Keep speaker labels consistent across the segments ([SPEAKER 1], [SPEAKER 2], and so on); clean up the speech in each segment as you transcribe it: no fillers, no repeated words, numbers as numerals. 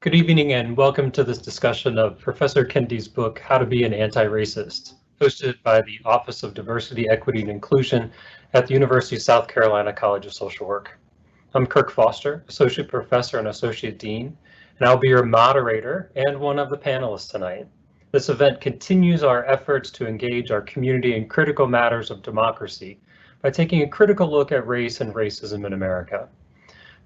[SPEAKER 1] Good evening and welcome to this discussion of Professor Kendi's book, How to Be an Anti-Racist, hosted by the Office of Diversity, Equity, and Inclusion at the University of South Carolina College of Social Work. I'm Kirk Foster, Associate Professor and Associate Dean, and I'll be your moderator and one of the panelists tonight. This event continues our efforts to engage our community in critical matters of democracy by taking a critical look at race and racism in America.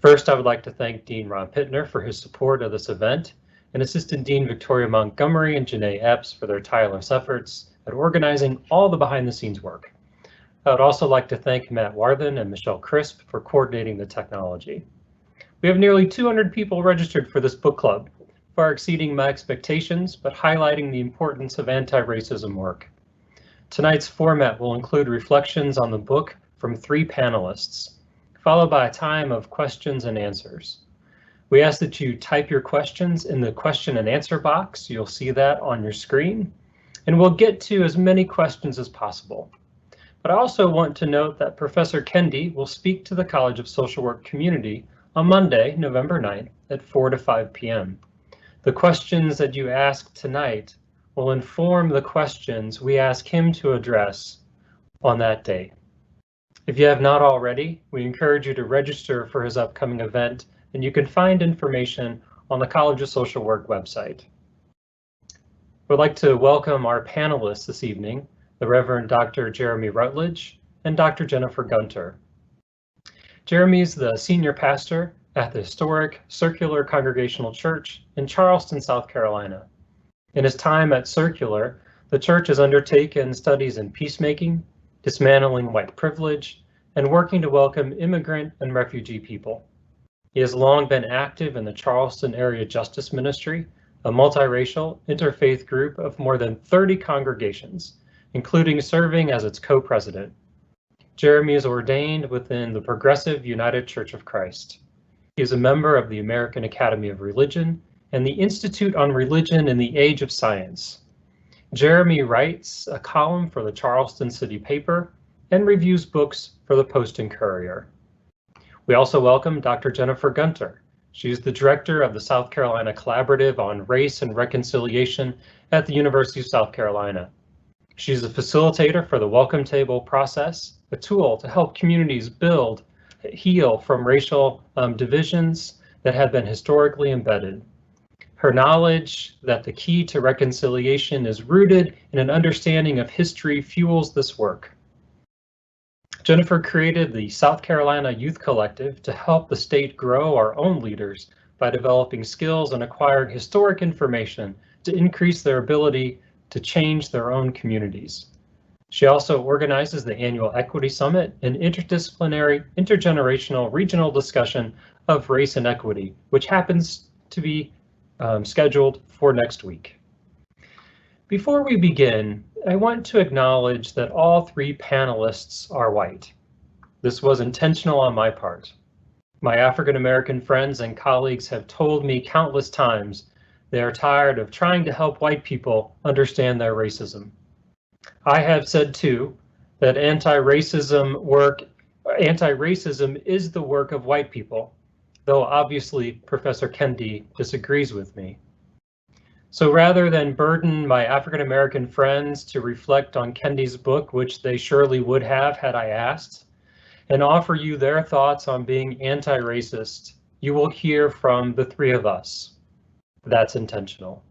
[SPEAKER 1] First, I would like to thank Dean Ron Pittner for his support of this event, and Assistant Dean Victoria Montgomery and Janae Epps for their tireless efforts at organizing all the behind-the-scenes work. I would also like to thank Matt Warthen and Michelle Crisp for coordinating the technology. We have nearly 200 people registered for this book club, far exceeding my expectations, but highlighting the importance of anti-racism work. Tonight's format will include reflections on the book from 3 panelists, followed by a time of questions and answers. We ask that you type your questions in the question and answer box. You'll see that on your screen, and we'll get to as many questions as possible. But I also want to note that Professor Kendi will speak to the College of Social Work community on Monday, November 9th at 4 to 5 p.m. The questions that you ask tonight will inform the questions we ask him to address on that day. If you have not already, we encourage you to register for his upcoming event, and you can find information on the College of Social Work website. We'd like to welcome our panelists this evening, the Reverend Dr. Jeremy Rutledge and Dr. Jennifer Gunter. Jeremy is the senior pastor at the historic Circular Congregational Church in Charleston, South Carolina. In his time at Circular, the church has undertaken studies in peacemaking, dismantling white privilege, and working to welcome immigrant and refugee people. He has long been active in the Charleston Area Justice Ministry, a multiracial interfaith group of more than 30 congregations, including serving as its co-president. Jeremy is ordained within the Progressive United Church of Christ. He is a member of the American Academy of Religion and the Institute on Religion in the Age of Science. Jeremy writes a column for the Charleston City Paper and reviews books for the Post and Courier. We also welcome Dr. Jennifer Gunter. She is the director of the South Carolina Collaborative on Race and Reconciliation at the University of South Carolina. She's a facilitator for the Welcome Table process, a tool to help communities heal from racial divisions that have been historically embedded. Her knowledge that the key to reconciliation is rooted in an understanding of history fuels this work. Jennifer created the South Carolina Youth Collective to help the state grow our own leaders by developing skills and acquiring historic information to increase their ability to change their own communities. She also organizes the annual Equity Summit, an interdisciplinary, intergenerational regional discussion of race and equity, which happens to be scheduled for next week. Before we begin, I want to acknowledge that all 3 panelists are white. This was intentional on my part. My African American friends and colleagues have told me countless times they are tired of trying to help white people understand their racism. I have said too that anti-racism is the work of white people, though obviously Professor Kendi disagrees with me. So rather than burden my African American friends to reflect on Kendi's book, which they surely would have had I asked, and offer you their thoughts on being anti-racist, you will hear from the 3 of us. That's intentional.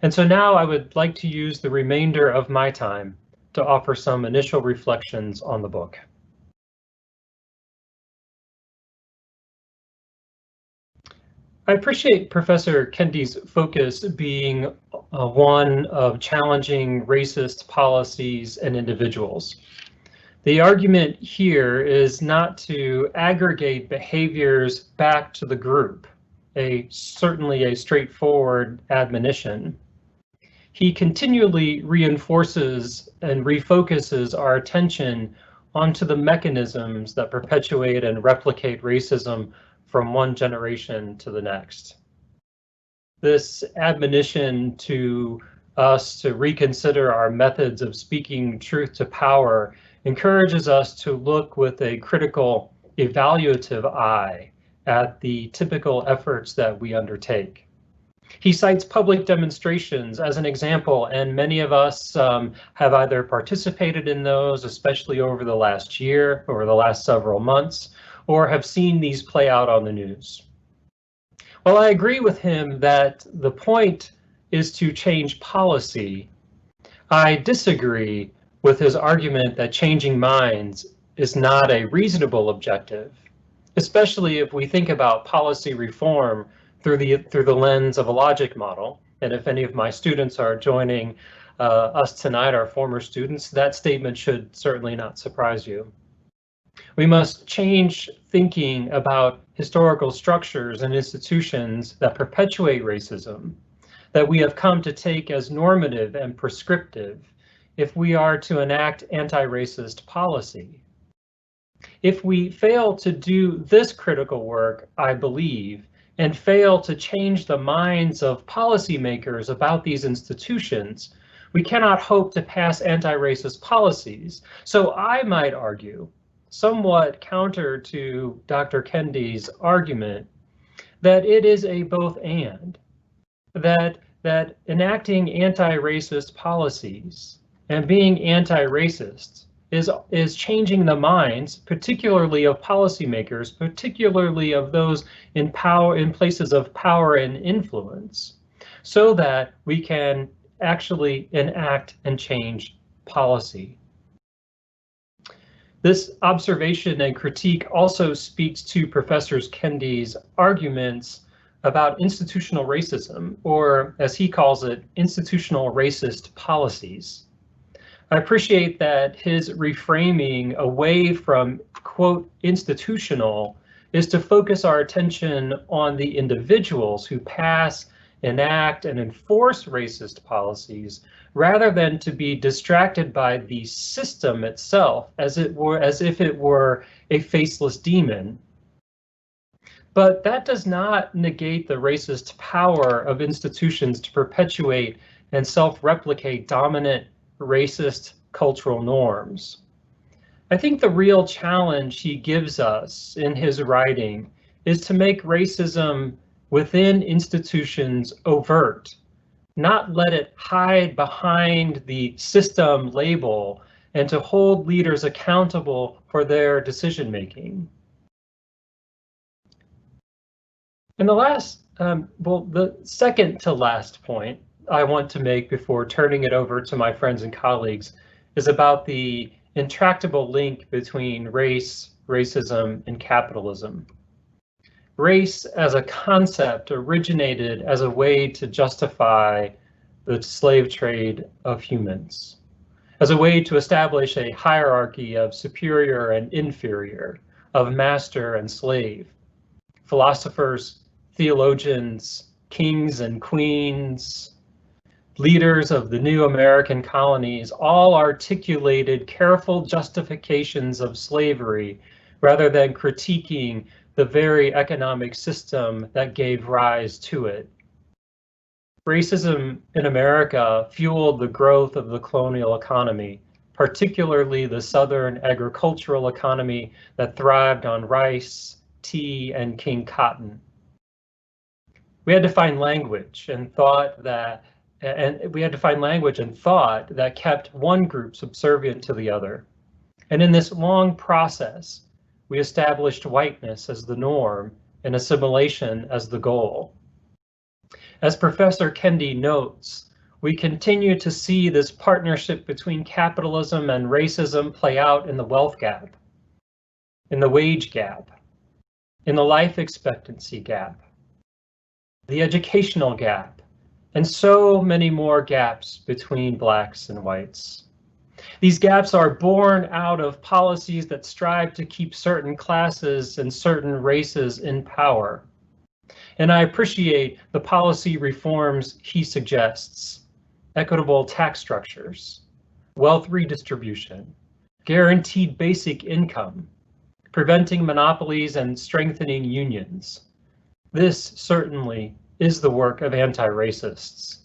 [SPEAKER 1] And so now I would like to use the remainder of my time to offer some initial reflections on the book. I appreciate Professor Kendi's focus being one of challenging racist policies and individuals. The argument here is not to aggregate behaviors back to the group, certainly a straightforward admonition. He continually reinforces and refocuses our attention onto the mechanisms that perpetuate and replicate racism from one generation to the next. This admonition to us to reconsider our methods of speaking truth to power encourages us to look with a critical, evaluative eye at the typical efforts that we undertake. He cites public demonstrations as an example, and many of us have either participated in those, especially over the last year or the last several months, or have seen these play out on the news. While I agree with him that the point is to change policy, I disagree with his argument that changing minds is not a reasonable objective, especially if we think about policy reform through the lens of a logic model. And if any of my students are joining us tonight, our former students, that statement should certainly not surprise you. We must change thinking about historical structures and institutions that perpetuate racism, that we have come to take as normative and prescriptive, if we are to enact anti-racist policy. If we fail to do this critical work, I believe, and fail to change the minds of policymakers about these institutions, we cannot hope to pass anti-racist policies. So I might argue, somewhat counter to Dr. Kendi's argument, that it is a both and, that enacting anti-racist policies and being anti-racist is changing the minds, particularly of policymakers, particularly of those in places of power and influence, so that we can actually enact and change policy. This observation and critique also speaks to Professor Kendi's arguments about institutional racism, or as he calls it, institutional racist policies. I appreciate that his reframing away from, quote, institutional is to focus our attention on the individuals who pass, enact, and enforce racist policies, rather than to be distracted by the system itself as if it were a faceless demon. But that does not negate the racist power of institutions to perpetuate and self-replicate dominant racist cultural norms. I think the real challenge he gives us in his writing is to make racism within institutions overt, not let it hide behind the system label, and to hold leaders accountable for their decision making. And the second to last point I want to make before turning it over to my friends and colleagues is about the intractable link between race, racism, and capitalism. Race as a concept originated as a way to justify the slave trade of humans, as a way to establish a hierarchy of superior and inferior, of master and slave. Philosophers, theologians, kings and queens, leaders of the new American colonies all articulated careful justifications of slavery rather than critiquing the very economic system that gave rise to it. Racism in America fueled the growth of the colonial economy, particularly the Southern agricultural economy that thrived on rice, tea, and king cotton. We had to find language and thought that kept one group subservient to the other. And in this long process, we established whiteness as the norm and assimilation as the goal. As Professor Kendi notes, we continue to see this partnership between capitalism and racism play out in the wealth gap, in the wage gap, in the life expectancy gap, the educational gap, and so many more gaps between blacks and whites. These gaps are born out of policies that strive to keep certain classes and certain races in power. And I appreciate the policy reforms he suggests: equitable tax structures, wealth redistribution, guaranteed basic income, preventing monopolies and strengthening unions. This certainly is the work of anti-racists.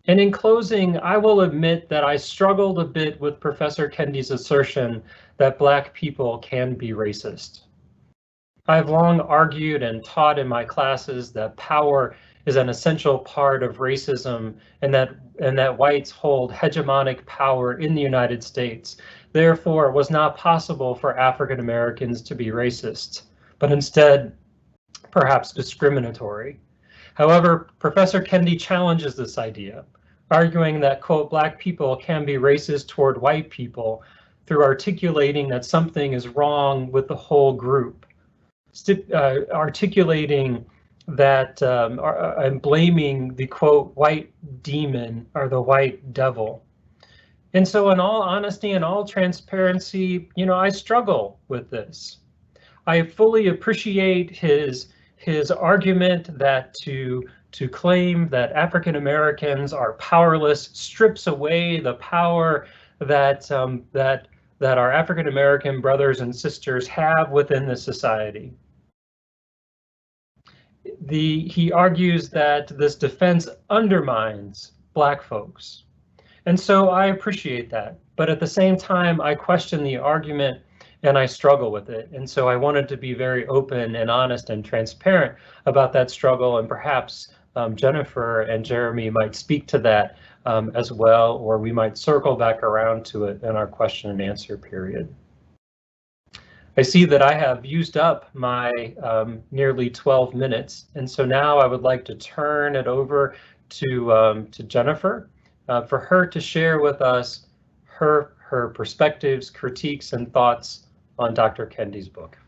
[SPEAKER 1] And in closing, I will admit that I struggled a bit with Professor Kendi's assertion that Black people can be racist. I've long argued and taught in my classes that power is an essential part of racism and that whites hold hegemonic power in the United States. Therefore, it was not possible for African Americans to be racist, but instead perhaps discriminatory. However, Professor Kendi challenges this idea, arguing that, quote, Black people can be racist toward white people through articulating that something is wrong with the whole group, articulating that I'm blaming the, quote, white demon or the white devil. And so in all honesty and all transparency, I struggle with this. I fully appreciate his argument that to claim that African Americans are powerless strips away the power that that our African American brothers and sisters have within the society. He argues that this defense undermines Black folks. And so I appreciate that. But at the same time, I question the argument and I struggle with it. And so I wanted to be very open and honest and transparent about that struggle. And perhaps Jennifer and Jeremy might speak to that as well, or we might circle back around to it in our question and answer period. I see that I have used up my nearly 12 minutes. And so now I would like to turn it over to Jennifer for her to share with us her perspectives, critiques, and thoughts on Dr. Kendi's book.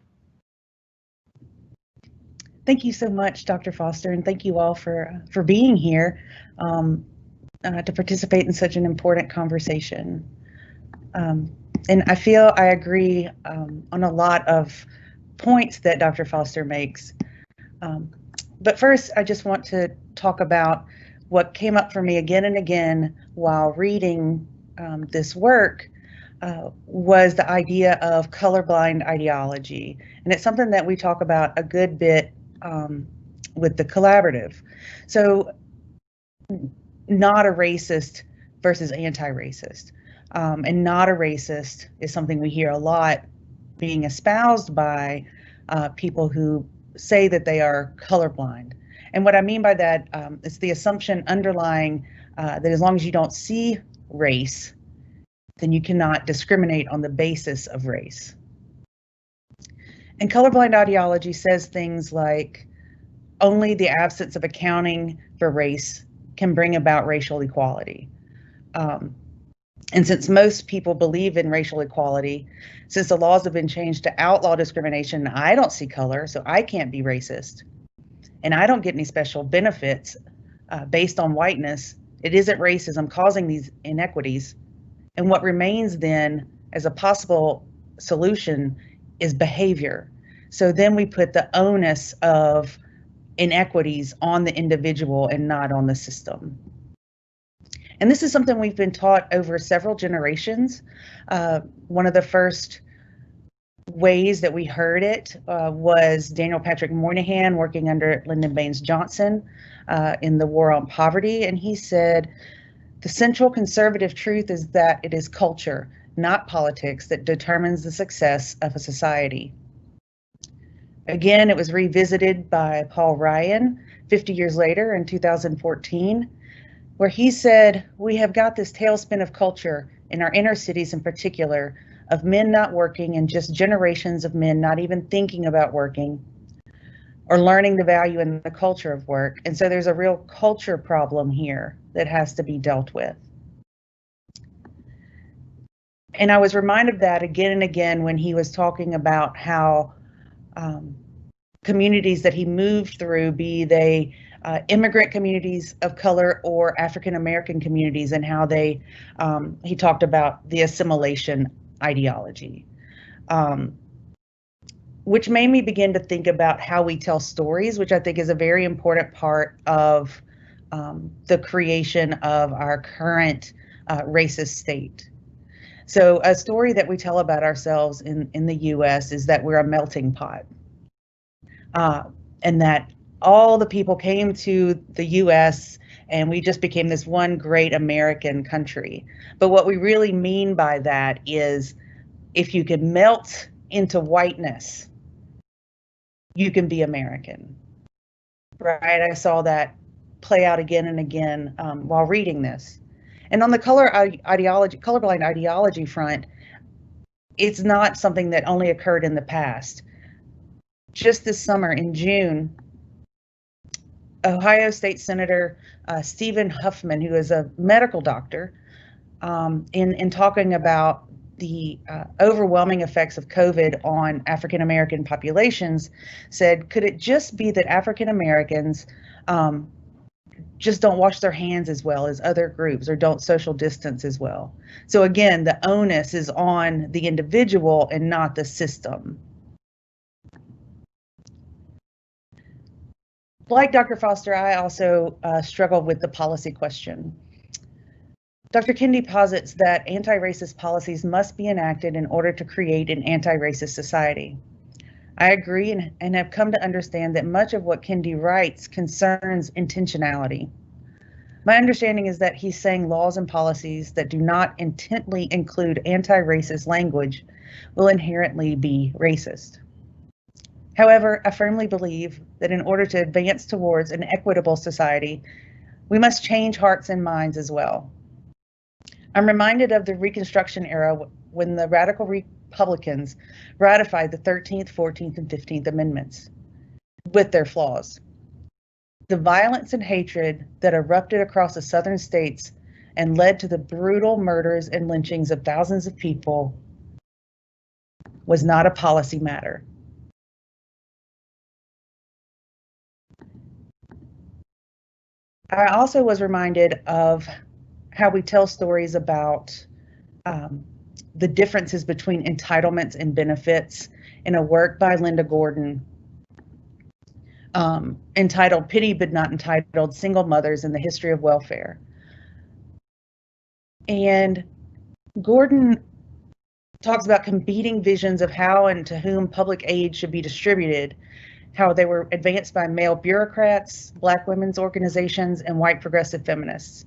[SPEAKER 2] Thank you so much, Dr. Foster, and thank you all for being here to participate in such an important conversation. And I feel I agree on a lot of points that Dr. Foster makes. But first, I just want to talk about what came up for me again and again while reading this work was the idea of colorblind ideology. And it's something that we talk about a good bit with the collaborative. So not a racist versus anti-racist. And not a racist is something we hear a lot being espoused by people who say that they are colorblind. And what I mean by that is the assumption underlying that as long as you don't see race, then you cannot discriminate on the basis of race. And colorblind ideology says things like only the absence of accounting for race can bring about racial equality. And since most people believe in racial equality, since the laws have been changed to outlaw discrimination, I don't see color, so I can't be racist. And I don't get any special benefits based on whiteness. It isn't racism causing these inequities. And what remains then as a possible solution is behavior. So then we put the onus of inequities on the individual and not on the system. And this is something we've been taught over several generations. One of the first ways that we heard it was Daniel Patrick Moynihan working under Lyndon Baines Johnson in the War on Poverty. And he said, the central conservative truth is that it is culture, not politics, that determines the success of a society. Again, it was revisited by Paul Ryan 50 years later in 2014, where he said, we have got this tailspin of culture in our inner cities in particular, of men not working and just generations of men not even thinking about working or learning the value and the culture of work. And so there's a real culture problem here that has to be dealt with. And I was reminded of that again and again when he was talking about how communities that he moved through, be they immigrant communities of color or African American communities, and how they, he talked about the assimilation ideology, which made me begin to think about how we tell stories, which I think is a very important part of the creation of our current racist state. So a story that we tell about ourselves in the US is that we're a melting pot, and that all the people came to the US and we just became this one great American country. But what we really mean by that is if you could melt into whiteness, you can be American, right? I saw that play out again and again while reading this. And on the colorblind ideology front, it's not something that only occurred in the past. Just this summer in June, Ohio State Senator Stephen Huffman, who is a medical doctor, in talking about the overwhelming effects of COVID on African American populations, said, could it just be that African Americans just don't wash their hands as well as other groups or don't social distance as well? So again, the onus is on the individual and not the system. Like Dr. Foster, I also struggled with the policy question. Dr. Kendi posits that anti-racist policies must be enacted in order to create an anti-racist society. I agree and have come to understand that much of what Kendi writes concerns intentionality. My understanding is that he's saying laws and policies that do not intently include anti-racist language will inherently be racist. However, I firmly believe that in order to advance towards an equitable society, we must change hearts and minds as well. I'm reminded of the Reconstruction era when the radical Republicans ratified the 13th, 14th, and 15th Amendments with their flaws. The violence and hatred that erupted across the southern states and led to the brutal murders and lynchings of thousands of people was not a policy matter. I also was reminded of how we tell stories about the differences between entitlements and benefits in a work by Linda Gordon entitled Pity But Not Entitled: Single Mothers in the History of Welfare. And Gordon talks about competing visions of how and to whom public aid should be distributed, how they were advanced by male bureaucrats, Black women's organizations, and white progressive feminists.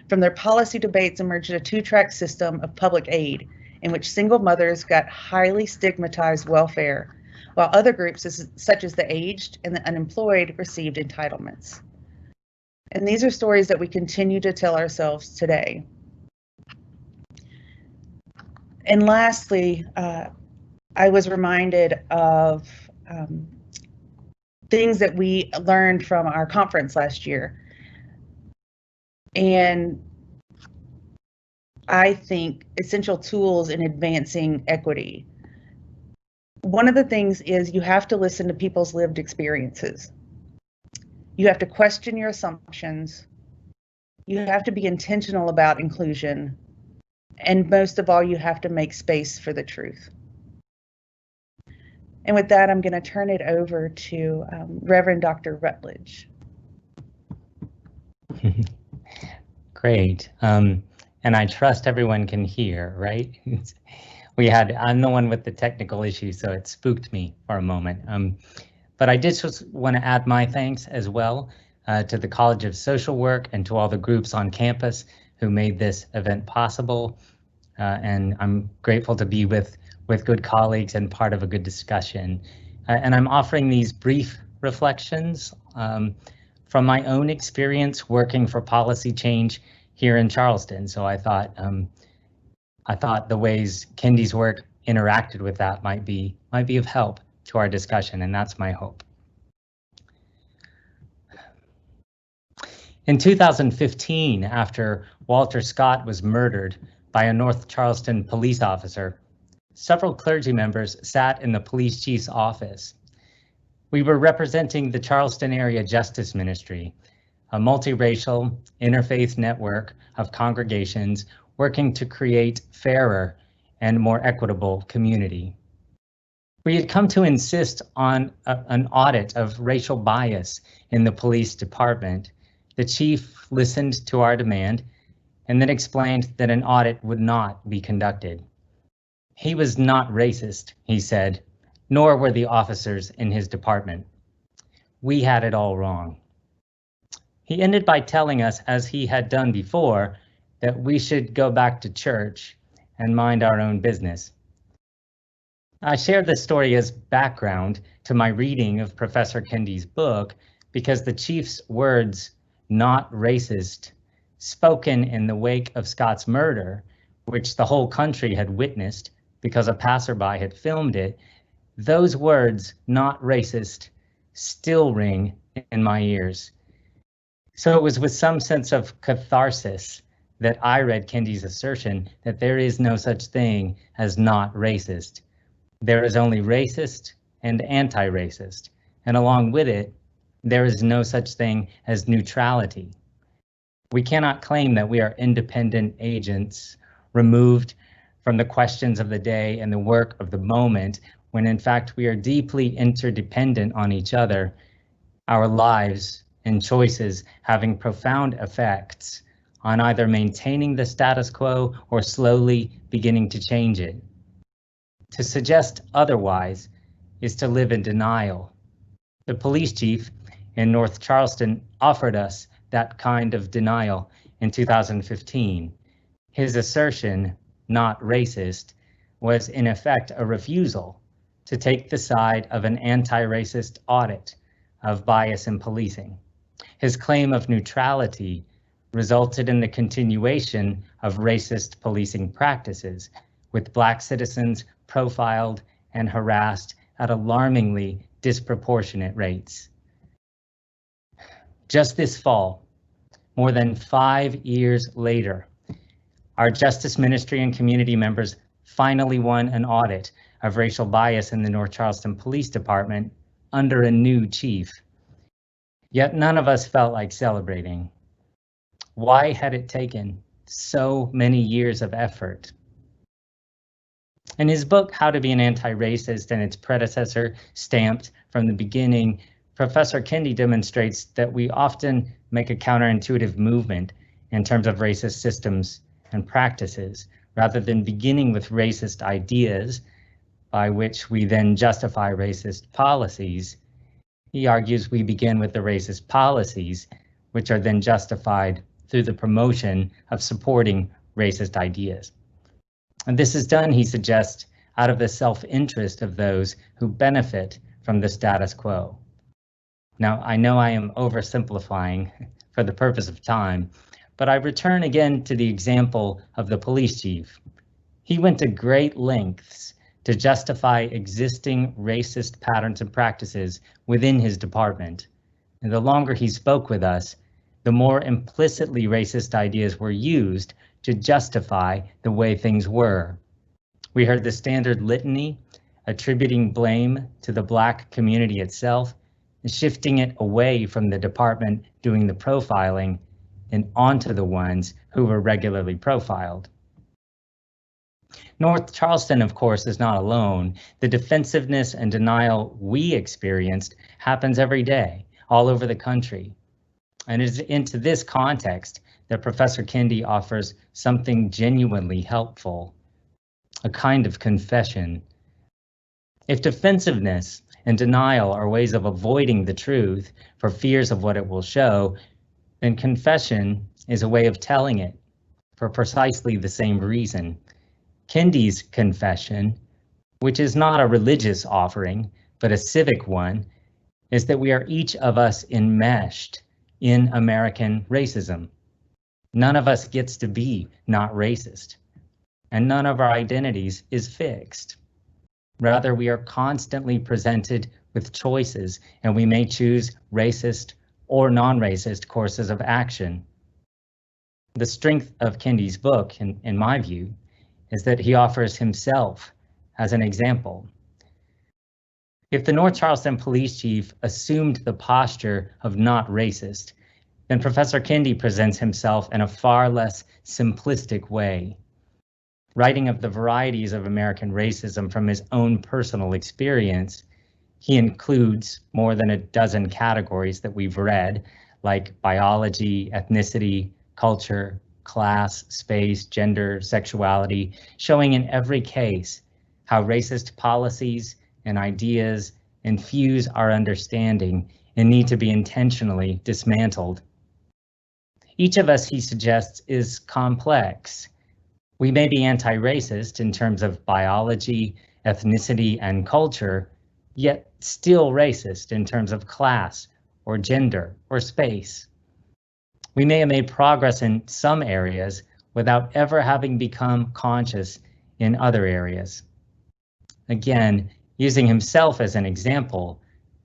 [SPEAKER 2] From their policy debates emerged a two-track system of public aid in which single mothers got highly stigmatized welfare, while other groups such as the aged and the unemployed received entitlements. And these are stories that we continue to tell ourselves today. And lastly, I was reminded of things that we learned from our conference last year. And I think essential tools in advancing equity. One of the things is you have to listen to people's lived experiences. You have to question your assumptions. You have to be intentional about inclusion. And most of all, you have to make space for the truth. And with that, I'm going to turn it over to Reverend Dr. Rutledge.
[SPEAKER 3] Great. And I trust everyone can hear, right? I'm the one with the technical issue, so it spooked me for a moment. But I did just want to add my thanks as well to the College of Social Work and to all the groups on campus who made this event possible. And I'm grateful to be with good colleagues and part of a good discussion. And I'm offering these brief reflections from my own experience working for policy change here in Charleston. So I thought the ways Kendi's work interacted with that might be of help to our discussion, and that's my hope. In 2015, after Walter Scott was murdered by a North Charleston police officer, several clergy members sat in the police chief's office. We were representing the Charleston Area Justice Ministry, a multiracial, interfaith network of congregations working to create fairer and more equitable community. We had come to insist on an audit of racial bias in the police department. The chief listened to our demand and then explained that an audit would not be conducted. He was not racist, he said, nor were the officers in his department. We had it all wrong. He ended by telling us, as he had done before, that we should go back to church and mind our own business. I share this story as background to my reading of Professor Kendi's book because the chief's words, "not racist," spoken in the wake of Scott's murder, which the whole country had witnessed because a passerby had filmed it, those words, "not racist," still ring in my ears. So it was with some sense of catharsis that I read Kendi's assertion that there is no such thing as not racist. There is only racist and anti-racist, and along with it, there is no such thing as neutrality. We cannot claim that we are independent agents removed from the questions of the day and the work of the moment, when in fact we are deeply interdependent on each other, our lives and choices having profound effects on either maintaining the status quo or slowly beginning to change it. To suggest otherwise is to live in denial. The police chief in North Charleston offered us that kind of denial in 2015. His assertion, "not racist," was in effect a refusal to take the side of an anti-racist audit of bias in policing. His claim of neutrality resulted in the continuation of racist policing practices, with Black citizens profiled and harassed at alarmingly disproportionate rates. Just this fall, more than 5 years later, our Justice Ministry and community members finally won an audit of racial bias in the North Charleston Police Department under a new chief. Yet none of us felt like celebrating. Why had it taken so many years of effort? In his book, How to Be an Anti-Racist, and its predecessor, Stamped from the Beginning, Professor Kendi demonstrates that we often make a counterintuitive movement in terms of racist systems and practices, rather than beginning with racist ideas, by which we then justify racist policies. He argues we begin with the racist policies, which are then justified through the promotion of supporting racist ideas. And this is done, he suggests, out of the self-interest of those who benefit from the status quo. Now, I know I am oversimplifying for the purpose of time, but I return again to the example of the police chief. He went to great lengths to justify existing racist patterns and practices within his department. And the longer he spoke with us, the more implicitly racist ideas were used to justify the way things were. We heard the standard litany attributing blame to the Black community itself, and shifting it away from the department doing the profiling and onto the ones who were regularly profiled. North Charleston, of course, is not alone. The defensiveness and denial we experienced happens every day, all over the country. And it is into this context that Professor Kendi offers something genuinely helpful, a kind of confession. If defensiveness and denial are ways of avoiding the truth for fears of what it will show, then confession is a way of telling it for precisely the same reason. Kendi's confession, which is not a religious offering, but a civic one, is that we are each of us enmeshed in American racism. None of us gets to be not racist, and none of our identities is fixed. Rather, we are constantly presented with choices, and we may choose racist or non-racist courses of action. The strength of Kendi's book, in my view, is that he offers himself as an example. If the North Charleston police chief assumed the posture of not racist, then Professor Kendi presents himself in a far less simplistic way. Writing of the varieties of American racism from his own personal experience, he includes more than a dozen categories that we've read, like biology, ethnicity, culture, class, space, gender, sexuality, showing in every case how racist policies and ideas infuse our understanding and need to be intentionally dismantled. Each of us, he suggests, is complex. We may be anti-racist in terms of biology ethnicity, and culture, yet still racist in terms of class or gender or space. We may have made progress in some areas without ever having become conscious in other areas. Again, using himself as an example,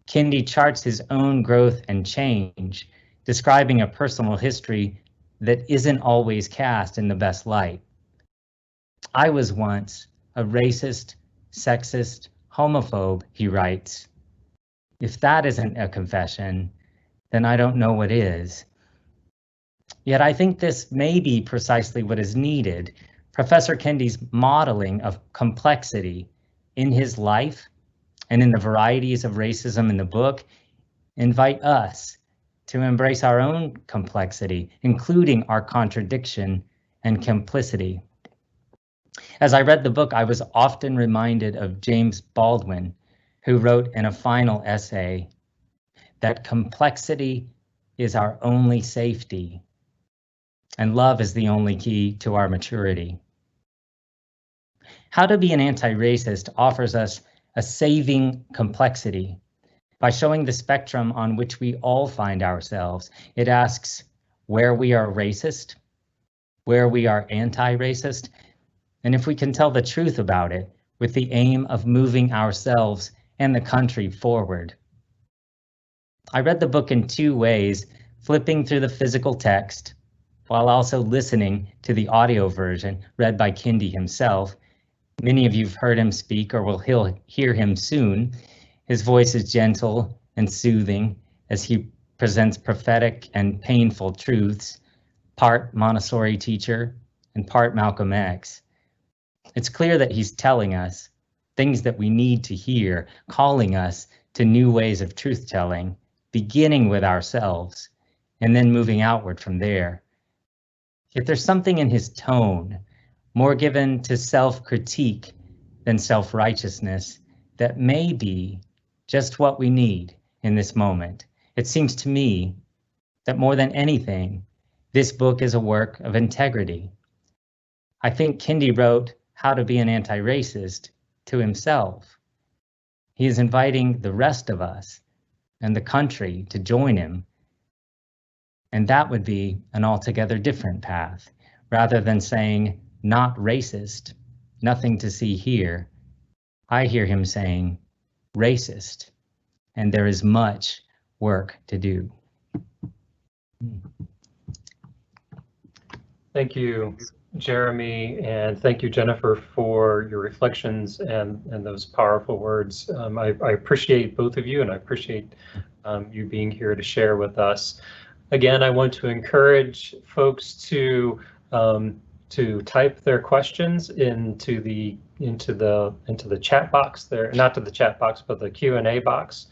[SPEAKER 3] Kendi charts his own growth and change, describing a personal history that isn't always cast in the best light. I was once a racist, sexist, homophobe, he writes. If that isn't a confession, then I don't know what is. Yet I think this may be precisely what is needed. Professor Kendi's modeling of complexity in his life and in the varieties of racism in the book invite us to embrace our own complexity, including our contradiction and complicity. As I read the book, I was often reminded of James Baldwin, who wrote in a final essay that complexity is our only safety, and love is the only key to our maturity. How to Be an Anti-Racist offers us a saving complexity. By showing the spectrum on which we all find ourselves, it asks where we are racist, where we are anti-racist, and if we can tell the truth about it with the aim of moving ourselves and the country forward. I read the book in two ways, flipping through the physical text, while also listening to the audio version read by Kendi himself. Many of you have heard him speak or will hear him soon. His voice is gentle and soothing as he presents prophetic and painful truths, part Montessori teacher and part Malcolm X. It's clear that he's telling us things that we need to hear, calling us to new ways of truth-telling, beginning with ourselves, and then moving outward from there. Yet there's something in his tone, more given to self-critique than self-righteousness, that may be just what we need in this moment. It seems to me that more than anything, this book is a work of integrity. I think Kendi wrote How to Be an Anti-Racist to himself. He is inviting the rest of us and the country to join him, and that would be an altogether different path. Rather than saying, not racist, nothing to see here, I hear him saying, racist, and there is much work to do.
[SPEAKER 1] Thank you, Jeremy, and thank you, Jennifer, for your reflections and those powerful words. I appreciate both of you, and I appreciate you being here to share with us. Again, I want to encourage folks to type their questions into the chat box there, not to the chat box, but the Q&A box.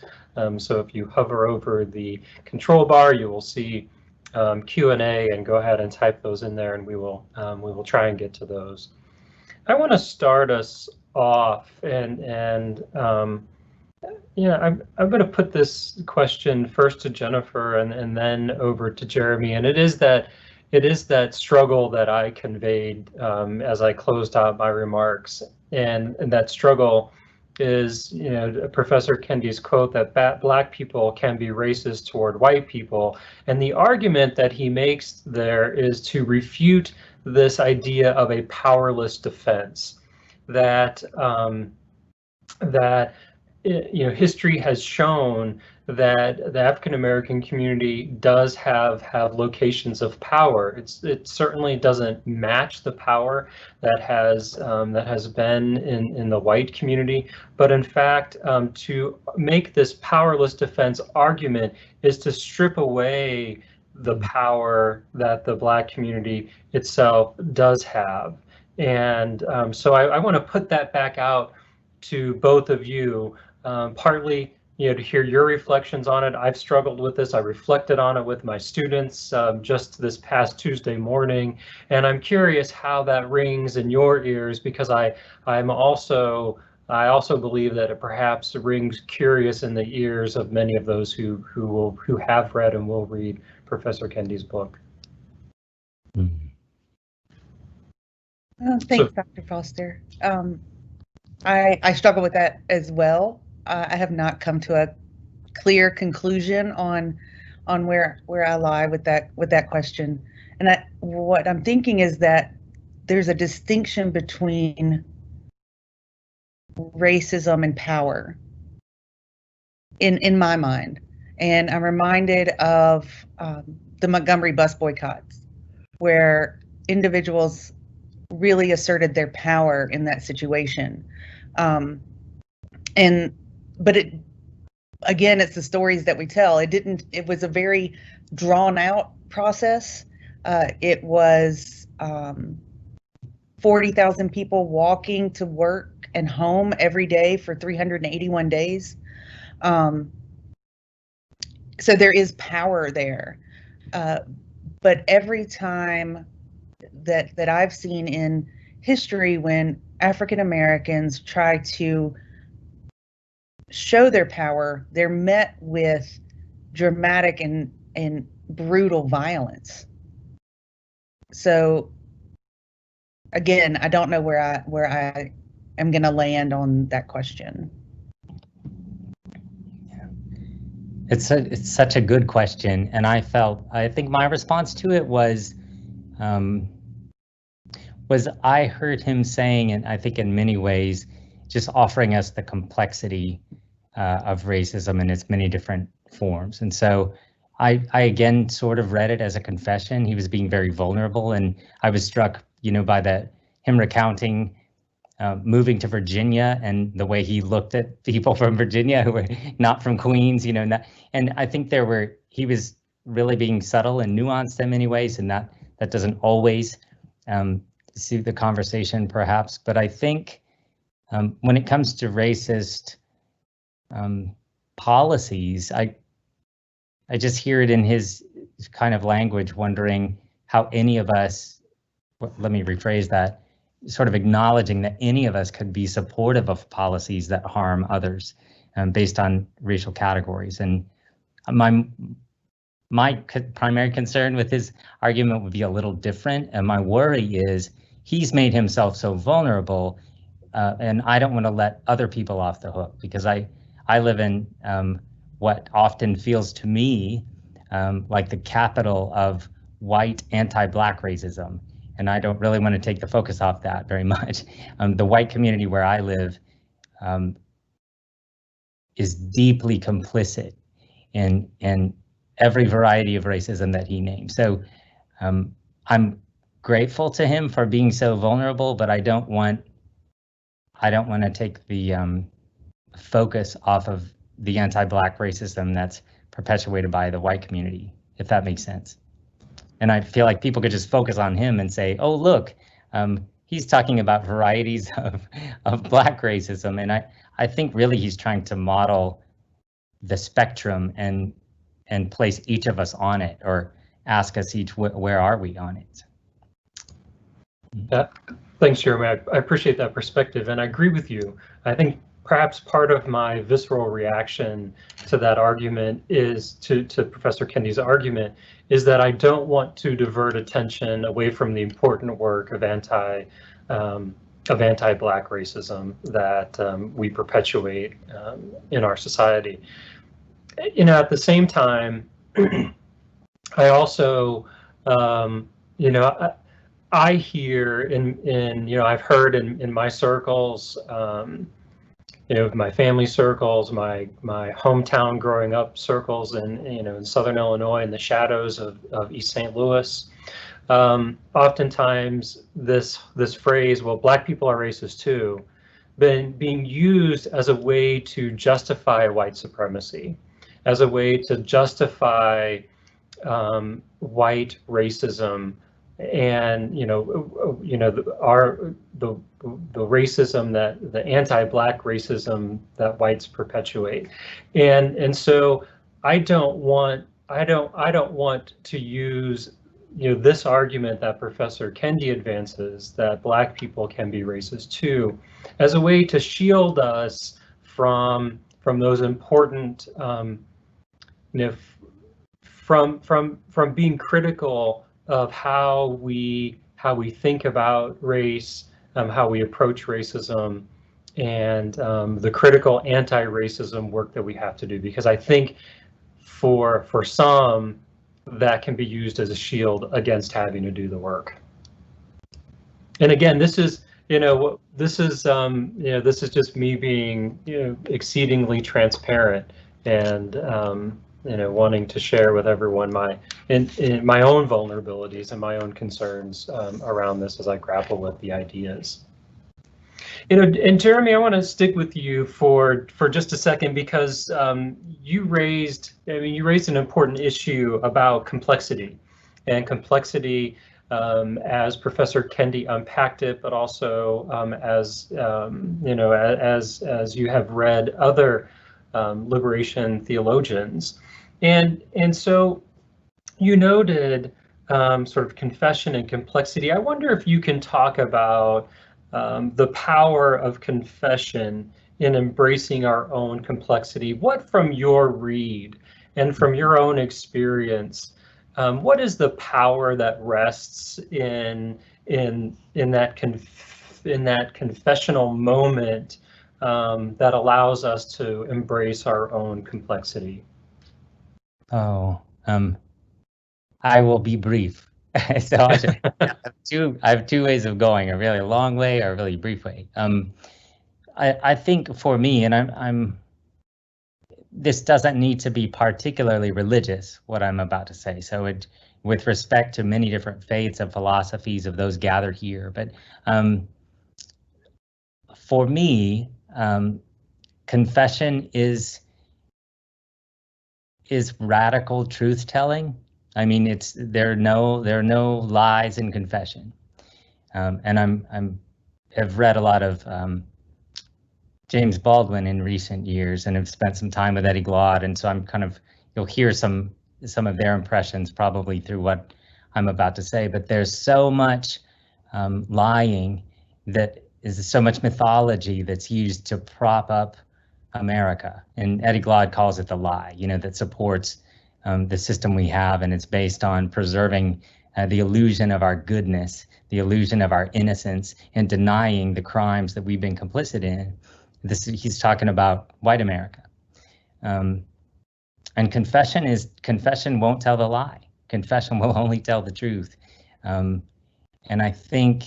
[SPEAKER 1] So if you hover over the control bar, you will see Q&A, and go ahead and type those in there, and we will try and get to those. I want to start us off, and yeah, I'm going to put this question first to Jennifer and then over to Jeremy, and it is that struggle that I conveyed as I closed out my remarks, and that struggle is, you know, Professor Kendi's quote that black people can be racist toward white people, and the argument that he makes there is to refute this idea of a powerless defense, that you know, history has shown that the African American community does have locations of power. It certainly doesn't match the power that has been in the white community, but in fact, to make this powerless defense argument is to strip away the power that the Black community itself does have. And so I want to put that back out to both of you. Partly, you know, to hear your reflections on it. I've struggled with this. I reflected on it with my students just this past Tuesday morning, and I'm curious how that rings in your ears, because I also believe that it perhaps rings curious in the ears of many of those who have read and will read Professor Kendi's book.
[SPEAKER 2] Thanks, Dr. Foster. I struggle with that as well. I have not come to a clear conclusion on where I lie with that question. And what I'm thinking is that there's a distinction between racism and power in my mind. And I'm reminded of the Montgomery bus boycotts, where individuals really asserted their power in that situation. But again, it's the stories that we tell. It was a very drawn out process. It was 40,000 people walking to work and home every day for 381 days. So there is power there. But every time that I've seen in history, when African Americans try to show their power, they're met with dramatic and brutal violence. So again, I don't know where I am going to land on that question.
[SPEAKER 3] Yeah. It's such a good question, and I think my response to it was I heard him saying, and I think in many ways, just offering us the complexity of racism in its many different forms. And so I again sort of read it as a confession. He was being very vulnerable, and I was struck, by him recounting moving to Virginia and the way he looked at people from Virginia who were not from Queens, and I think he was really being subtle and nuanced in many ways, and that doesn't always suit the conversation perhaps. But I think when it comes to racist policies, I just hear it in his kind of language, wondering how any of us, let me rephrase that, sort of acknowledging that any of us could be supportive of policies that harm others based on racial categories. And my primary concern with his argument would be a little different. And my worry is he's made himself so vulnerable, and I don't want to let other people off the hook, because I live in what often feels to me like the capital of white anti-Black racism. And I don't really want to take the focus off that very much. The white community where I live is deeply complicit in every variety of racism that he named. So I'm grateful to him for being so vulnerable, but I don't want to take the focus off of the anti-Black racism that's perpetuated by the white community, if that makes sense. And I feel like people could just focus on him and say, oh, look, he's talking about varieties of Black racism. And I think really he's trying to model the spectrum and place each of us on it, or ask us each, where are we on it?
[SPEAKER 1] Yeah, thanks, Jeremy. I appreciate that perspective, and I agree with you. I think perhaps part of my visceral reaction to that argument is to Professor Kendi's argument is that I don't want to divert attention away from the important work of anti-Black racism that we perpetuate in our society. At the same time, I also, I hear I've heard in my circles, my family circles, my hometown growing up circles, and in Southern Illinois, in the shadows of East St. Louis, oftentimes this phrase, well, Black people are racist too, being used as a way to justify white supremacy, as a way to justify white racism, and the racism, that the anti-Black racism that whites perpetuate, and so I don't want to use this argument that Professor Kendi advances, that Black people can be racist too, as a way to shield us from those important from being critical of how we think about race, how we approach racism, and the critical anti-racism work that we have to do, because I think for some that can be used as a shield against having to do the work. And again, this is, this is this is just me being, exceedingly transparent and wanting to share with everyone in my own vulnerabilities and my own concerns around this as I grapple with the ideas. And Jeremy, I want to stick with you for just a second, because you raised an important issue about complexity, and complexity as Professor Kendi unpacked it, but also as as you have read other liberation theologians, and so you noted sort of confession and complexity. I wonder if you can talk about the power of confession in embracing our own complexity. What, from your read and from your own experience, what is the power that rests in that confessional moment that allows us to embrace our own complexity?
[SPEAKER 3] Oh, I will be brief. So I have two ways of going: a really long way or a really brief way. I think for me, and this doesn't need to be particularly religious, what I'm about to say. So with respect to many different faiths and philosophies of those gathered here, but for me, confession is radical truth telling. I mean, there are no lies in confession, and have read a lot of James Baldwin in recent years, and have spent some time with Eddie Glaude, and so I'm you'll hear some of their impressions probably through what I'm about to say. But there's so much lying, that is so much mythology that's used to prop up America, and Eddie Glaude calls it the lie, that supports the system we have, and it's based on preserving the illusion of our goodness, the illusion of our innocence, and denying the crimes that we've been complicit in. He's talking about white America. And confession won't tell the lie. Confession will only tell the truth. And I think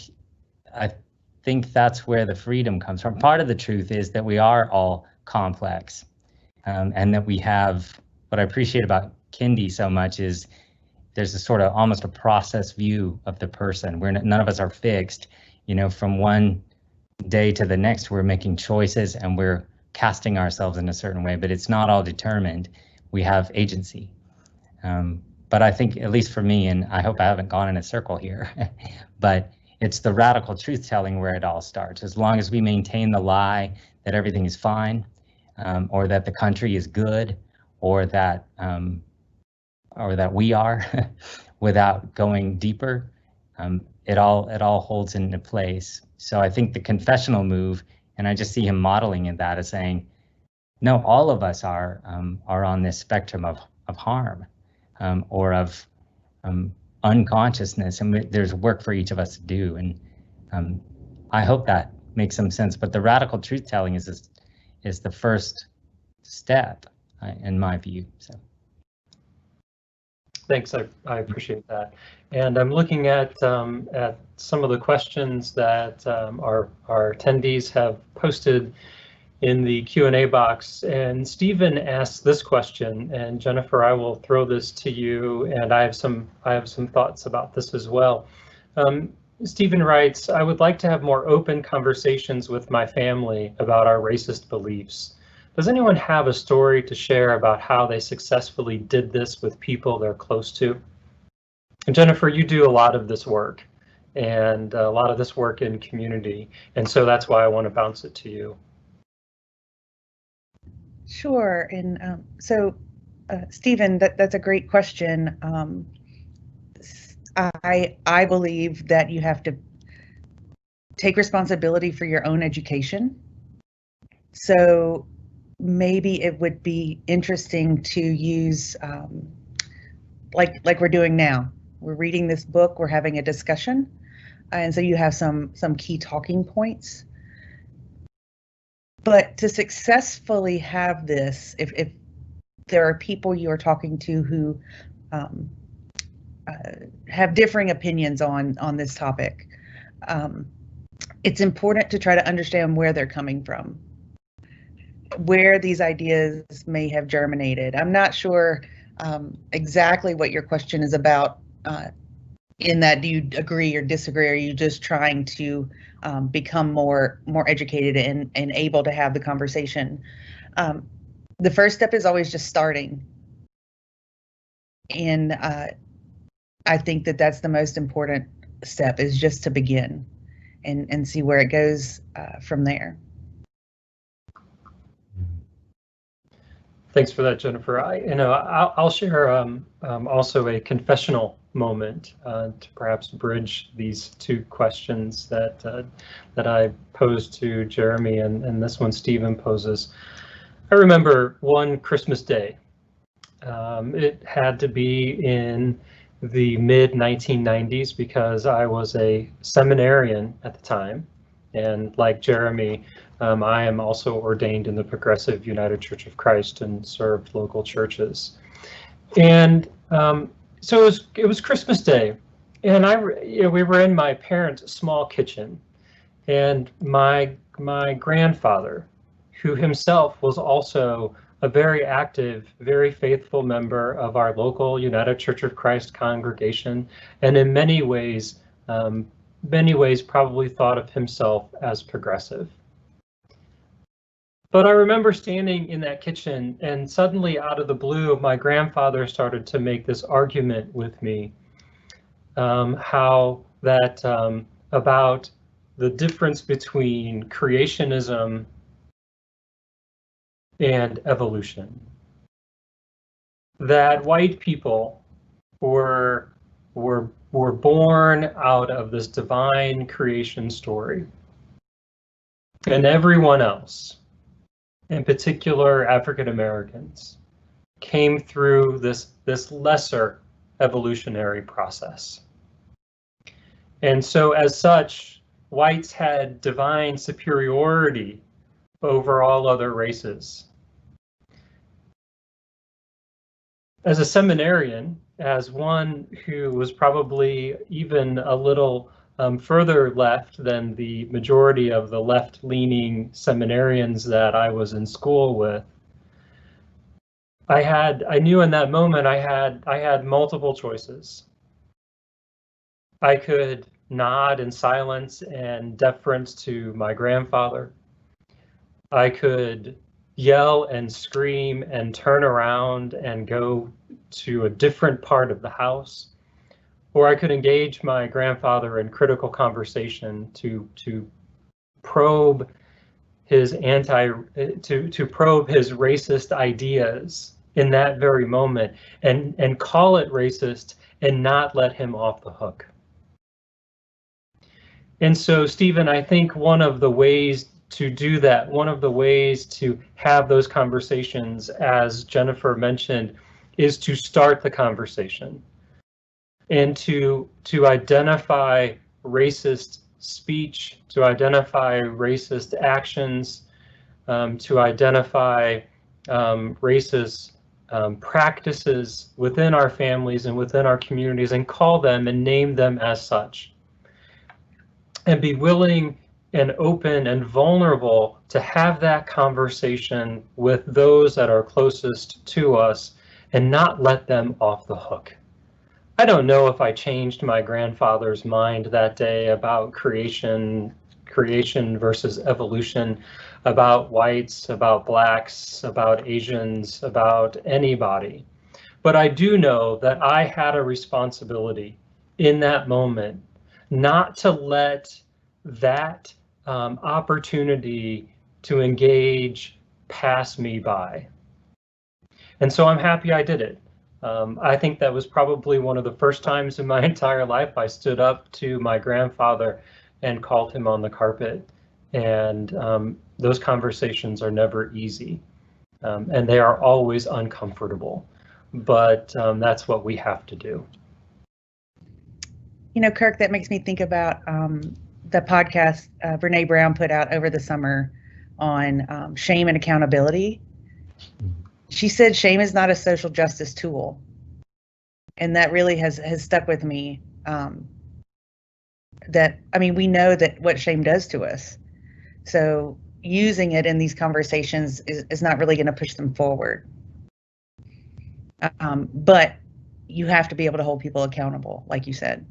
[SPEAKER 3] that's where the freedom comes from. Part of the truth is that we are all complex, and that we have, what I appreciate about Kendi so much is there's a sort of almost a process view of the person, where none of us are fixed. From one day to the next, we're making choices and we're casting ourselves in a certain way, but it's not all determined. We have agency. But I think, at least for me, and I hope I haven't gone in a circle here, but it's the radical truth telling where it all starts. As long as we maintain the lie that everything is fine, or that the country is good, or that we are, without going deeper, it all holds into place. So I think the confessional move, and I just see him modeling in that, as saying, no, all of us are on this spectrum of harm, or of unconsciousness, and there's work for each of us to do. And I hope that makes some sense. But the radical truth telling is the first step, in my view. So.
[SPEAKER 1] Thanks, I appreciate that. And I'm looking at some of the questions that our attendees have posted in the Q&A box. And Stephen asked this question, and Jennifer, I will throw this to you, and I have some thoughts about this as well. Stephen writes, I would like to have more open conversations with my family about our racist beliefs. Does anyone have a story to share about how they successfully did this with people they're close to? And Jennifer, you do a lot of this work, and a lot of this work in community, and so that's why I want to bounce it to you.
[SPEAKER 2] Sure, and Stephen, that's a great question. I believe that you have to take responsibility for your own education. So maybe it would be interesting to use, like we're doing now. We're reading this book, we're having a discussion, and so you have some key talking points. But to successfully have this, if there are people you are talking to who have differing opinions on this topic, it's important to try to understand where they're coming from, where these ideas may have germinated. I'm not sure exactly what your question is about, in that do you agree or disagree? Or are you just trying to become more educated and able to have the conversation? The first step is always just starting. And I think that that's the most important step, is just to begin and see where it goes from there.
[SPEAKER 1] Thanks for that, Jennifer. I'll share also a confessional moment to perhaps bridge these two questions that I posed to Jeremy and this one Stephen poses. I remember one Christmas day. It had to be in the mid-1990s because I was a seminarian at the time, and like Jeremy, I am also ordained in the Progressive United Church of Christ and served local churches. And so it was Christmas Day, and we were in my parents' small kitchen, and my grandfather, who himself was also a very active, very faithful member of our local United Church of Christ congregation, and in many ways probably thought of himself as progressive. But I remember standing in that kitchen, and suddenly out of the blue, my grandfather started to make this argument with me, about the difference between creationism and evolution. That white people were born out of this divine creation story, and everyone else, in particular African Americans, came through this lesser evolutionary process. And so as such, whites had divine superiority over all other races. As a seminarian, as one who was probably even a little further left than the majority of the left-leaning seminarians that I was in school with, I knew in that moment I had multiple choices. I could nod in silence and deference to my grandfather. I could yell and scream and turn around and go to a different part of the house, or I could engage my grandfather in critical conversation to probe his racist ideas in that very moment and call it racist and not let him off the hook. And so, Stephen, I think one of the ways to do that, one of the ways to have those conversations, as Jennifer mentioned, is to start the conversation and to identify racist speech, to identify racist actions, to identify racist practices within our families and within our communities, and call them and name them as such. And be willing and open and vulnerable to have that conversation with those that are closest to us and not let them off the hook. I don't know if I changed my grandfather's mind that day about creation versus evolution, about whites, about blacks, about Asians, about anybody. But I do know that I had a responsibility in that moment not to let that opportunity to engage pass me by. And so I'm happy I did it. I think that was probably one of the first times in my entire life I stood up to my grandfather and called him on the carpet. And those conversations are never easy, and they are always uncomfortable. But that's what we have to do.
[SPEAKER 2] You know, Kirk, that makes me think about the podcast Brene Brown put out over the summer on shame and accountability. She said shame is not a social justice tool. And that really has stuck with me. That, I mean, we know that what shame does to us. So using it in these conversations is not really going to push them forward. But you have to be able to hold people accountable, like you said.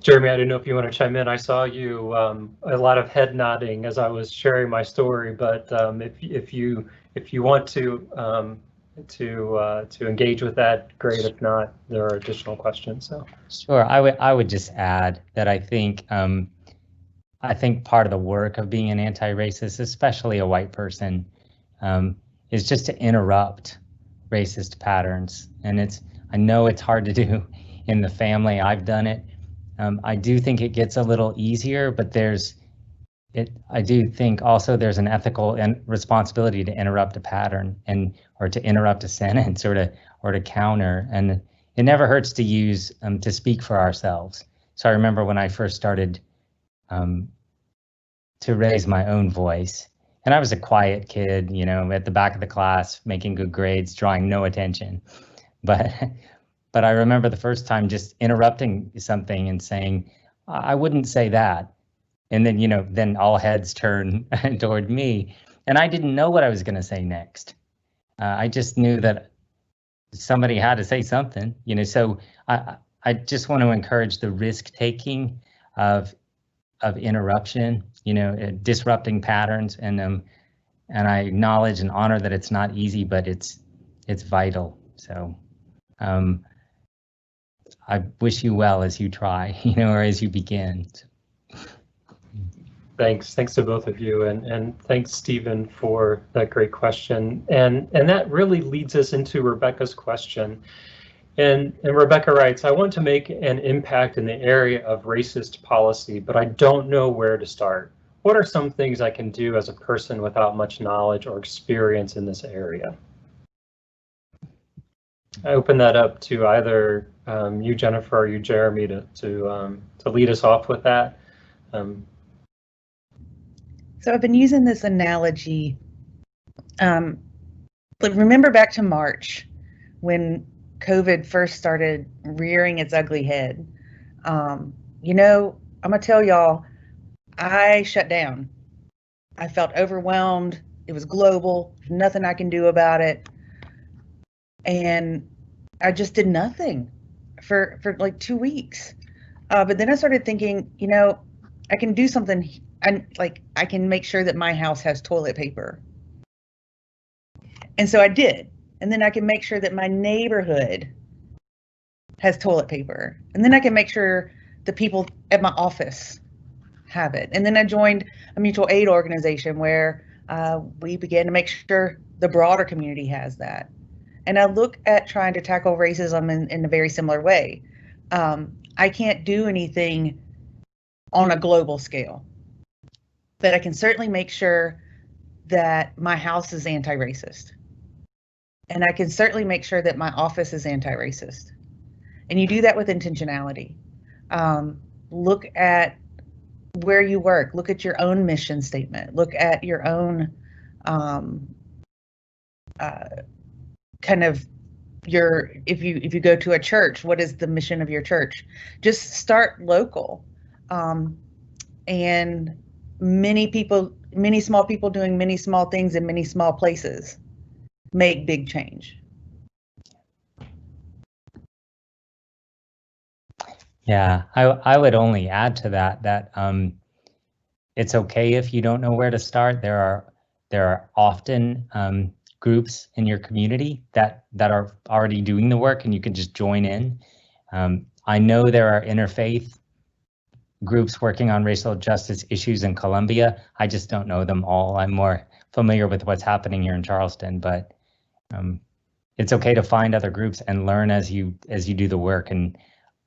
[SPEAKER 1] Jeremy, I didn't know if you want to chime in. I saw you a lot of head nodding as I was sharing my story, but if you want to engage with that, great. If not, there are additional questions. So
[SPEAKER 3] sure, I would just add that I think part of the work of being an anti-racist, especially a white person, is just to interrupt racist patterns. And I know it's hard to do in the family. I've done it. I do think it gets a little easier, but I do think also there's an ethical and responsibility to interrupt a pattern or to interrupt a sentence or to counter. And it never hurts to use to speak for ourselves. So I remember when I first started to raise my own voice, and I was a quiet kid, you know, at the back of the class, making good grades, drawing no attention. But I remember the first time just interrupting something and saying, I wouldn't say that. And then, you know, then all heads turn toward me. And I didn't know what I was going to say next. I just knew that somebody had to say something, you know. So I just want to encourage the risk taking of interruption, you know, disrupting patterns. And I acknowledge and honor that it's not easy, but it's vital. So I wish you well as you try, you know, or as you begin.
[SPEAKER 1] thanks to both of you, and thanks, Stephen, for that great question. And that really leads us into Rebecca's question. And Rebecca writes, I want to make an impact in the area of racist policy, but I don't know where to start. What are some things I can do as a person without much knowledge or experience in this area? I open that up to either you, Jennifer, or you, Jeremy, to lead us off with that.
[SPEAKER 2] So I've been using this analogy. Remember back to March when COVID first started rearing its ugly head. You know, I'm gonna tell y'all, I shut down. I felt overwhelmed. It was global. There's nothing I can do about it. And I just did nothing for like 2 weeks. But then I started thinking, you know, I can do something. And like, I can make sure that my house has toilet paper. And so I did. And then I can make sure that my neighborhood has toilet paper. And then I can make sure the people at my office have it. And then I joined a mutual aid organization where we began to make sure the broader community has that. And I look at trying to tackle racism in a very similar way. I can't do anything on a global scale, but I can certainly make sure that my house is anti-racist. And I can certainly make sure that my office is anti-racist. And you do that with intentionality. Look at where you work, look at your own mission statement, look at your own kind of if you go to a church, what is the mission of your church? Just start local. And many small people doing many small things in many small places make big change.
[SPEAKER 3] Yeah, I would only add to that it's okay if you don't know where to start. There are often groups in your community that are already doing the work, and you can just join in. I know there are interfaith groups working on racial justice issues in Columbia. I just don't know them all. I'm more familiar with what's happening here in Charleston, but it's okay to find other groups and learn as you do the work. And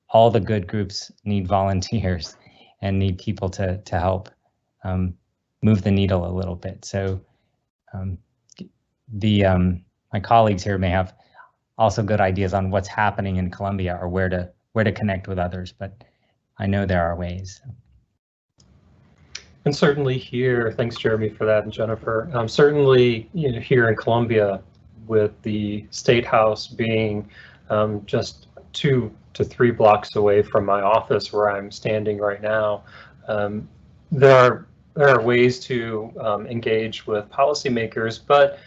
[SPEAKER 3] all the good groups need volunteers and need people to help move the needle a little bit. So my colleagues here may have also good ideas on what's happening in Columbia or where to connect with others, but I know there are ways.
[SPEAKER 1] And certainly here, thanks Jeremy for that, and Jennifer. Certainly, here in Columbia, with the State House being just 2 to 3 blocks away from my office where I'm standing right now, there are ways to engage with policymakers, but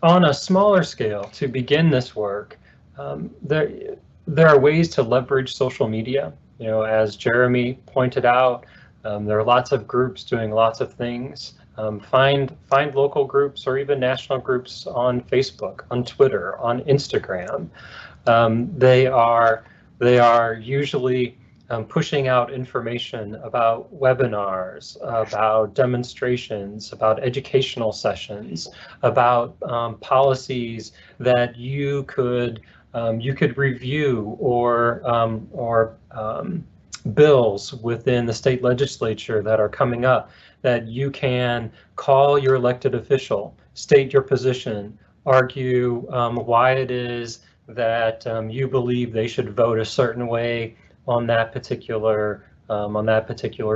[SPEAKER 1] on a smaller scale to begin this work, there are ways to leverage social media. As Jeremy pointed out, there are lots of groups doing lots of things. Find local groups or even national groups on Facebook, on Twitter, on Instagram. They are usually pushing out information about webinars, about demonstrations, about educational sessions, about policies that you could review, or bills within the state legislature that are coming up that you can call your elected official, state your position, argue why it is that you believe they should vote a certain way on that particular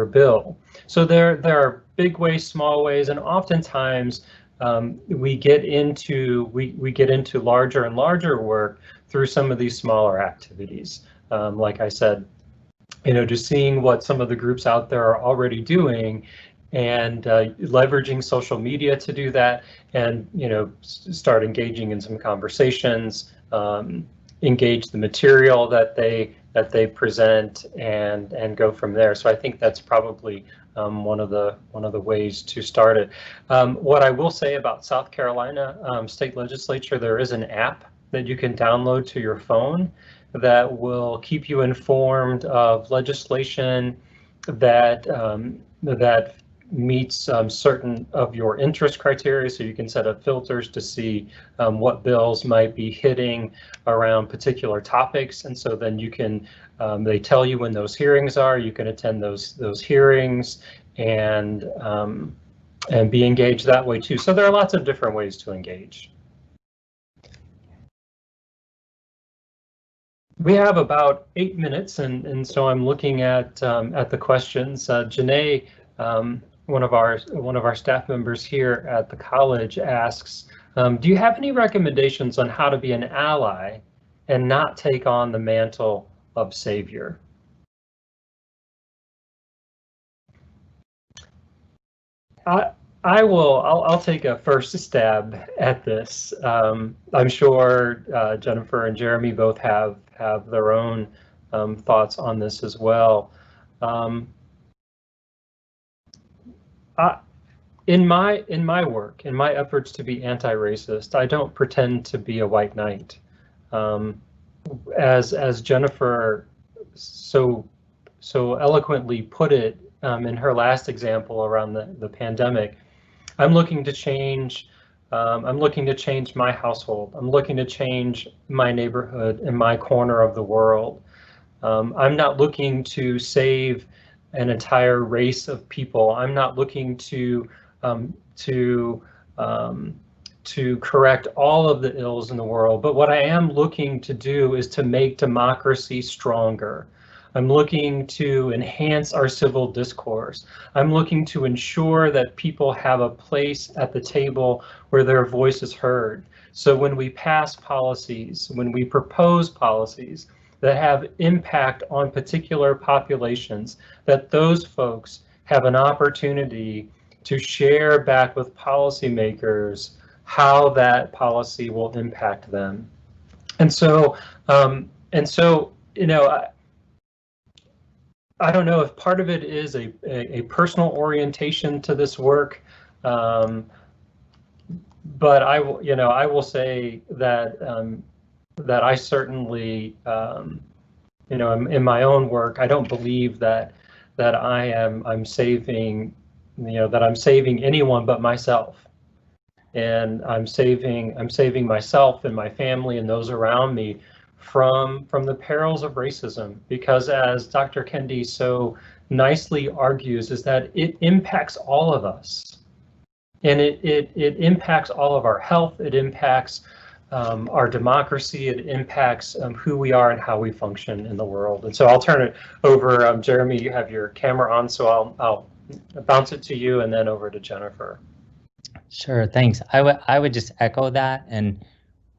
[SPEAKER 1] bill. So there are big ways, small ways, and oftentimes we get into larger and larger work through some of these smaller activities. Like I said, just seeing what some of the groups out there are already doing, and leveraging social media to do that, and start engaging in some conversations, engage the material that they present, and go from there. So I think that's probably one of the ways to start it. What I will say about South Carolina State Legislature, there is an app that you can download to your phone that will keep you informed of legislation that that meets certain of your interest criteria. So you can set up filters to see what bills might be hitting around particular topics, and so then you can they tell you when those hearings are. You can attend those hearings and be engaged that way too. So there are lots of different ways to engage. We have about 8 minutes, and so I'm looking at the questions. Janae, one of our staff members here at the college, asks, do you have any recommendations on how to be an ally and not take on the mantle of savior? I'll take a first stab at this. I'm sure Jennifer and Jeremy both have their own thoughts on this as well. In my work, in my efforts to be anti-racist, I don't pretend to be a white knight. As Jennifer so eloquently put it in her last example around the pandemic, I'm looking to change. I'm looking to change my household. I'm looking to change my neighborhood and my corner of the world. I'm not looking to save an entire race of people. I'm not looking to correct all of the ills in the world. But what I am looking to do is to make democracy stronger. I'm looking to enhance our civil discourse. I'm looking to ensure that people have a place at the table where their voice is heard. So when we pass policies, when we propose policies that have impact on particular populations, that those folks have an opportunity to share back with policymakers how that policy will impact them. And so, I don't know if part of it is a personal orientation to this work, but I will say that that I certainly, in my own work, I don't believe that I'm saving, that I'm saving anyone but myself, and I'm saving myself and my family and those around me from the perils of racism, because as Dr. Kendi so nicely argues, is that it impacts all of us, and it impacts all of our health. It impacts our democracy. It impacts who we are and how we function in the world. And so I'll turn it over. Jeremy, you have your camera on, so I'll bounce it to you and then over to Jennifer.
[SPEAKER 3] Sure, thanks. I would just echo that and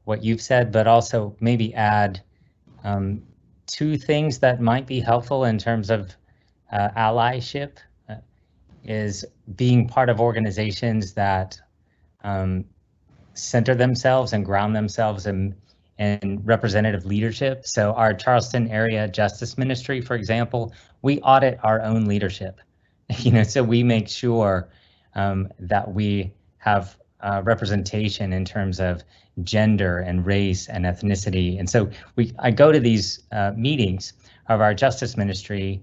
[SPEAKER 3] what you've said, but also maybe add two things that might be helpful in terms of allyship. Is being part of organizations that center themselves and ground themselves in representative leadership. So our Charleston area justice ministry, for example, we audit our own leadership. So we make sure that we have representation in terms of gender and race and ethnicity. And so I go to these meetings of our justice ministry,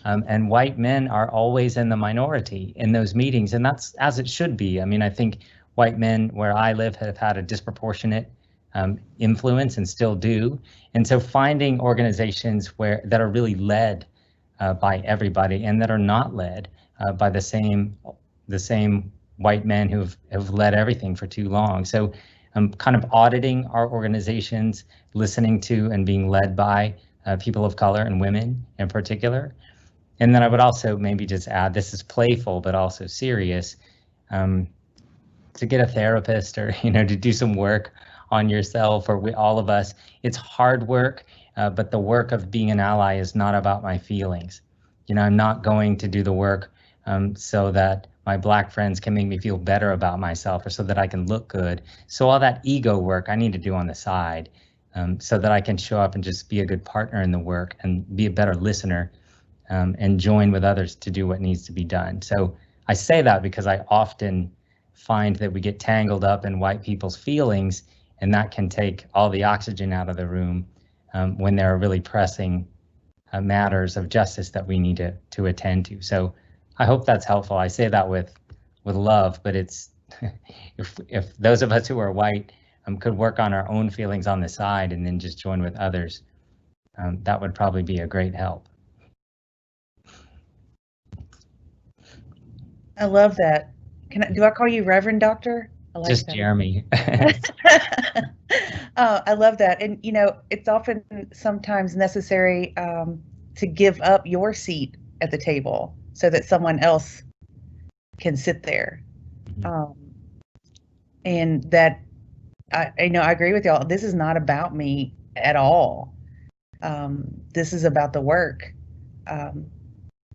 [SPEAKER 3] and white men are always in the minority in those meetings, and that's as it should be. I mean, I think white men where I live have had a disproportionate influence and still do. And so finding organizations that are really led by everybody and that are not led by the same white men who have led everything for too long. So kind of auditing our organizations, listening to and being led by people of color and women in particular. And then I would also maybe just add, this is playful, but also serious, to get a therapist or, to do some work on yourself, or all of us. It's hard work, but the work of being an ally is not about my feelings. I'm not going to do the work so that my Black friends can make me feel better about myself or so that I can look good. So all that ego work I need to do on the side so that I can show up and just be a good partner in the work and be a better listener and join with others to do what needs to be done. So I say that because I often find that we get tangled up in white people's feelings, and that can take all the oxygen out of the room when there are really pressing matters of justice that we need to attend to. So I hope that's helpful. I say that with love, but it's if those of us who are white could work on our own feelings on the side and then just join with others, that would probably be a great help.
[SPEAKER 2] I love that. Do I call you Reverend Doctor? I like
[SPEAKER 3] just
[SPEAKER 2] that.
[SPEAKER 3] Jeremy.
[SPEAKER 2] I love that. And, it's often sometimes necessary to give up your seat at the table so that someone else can sit there. And that, I agree with y'all. This is not about me at all. This is about the work.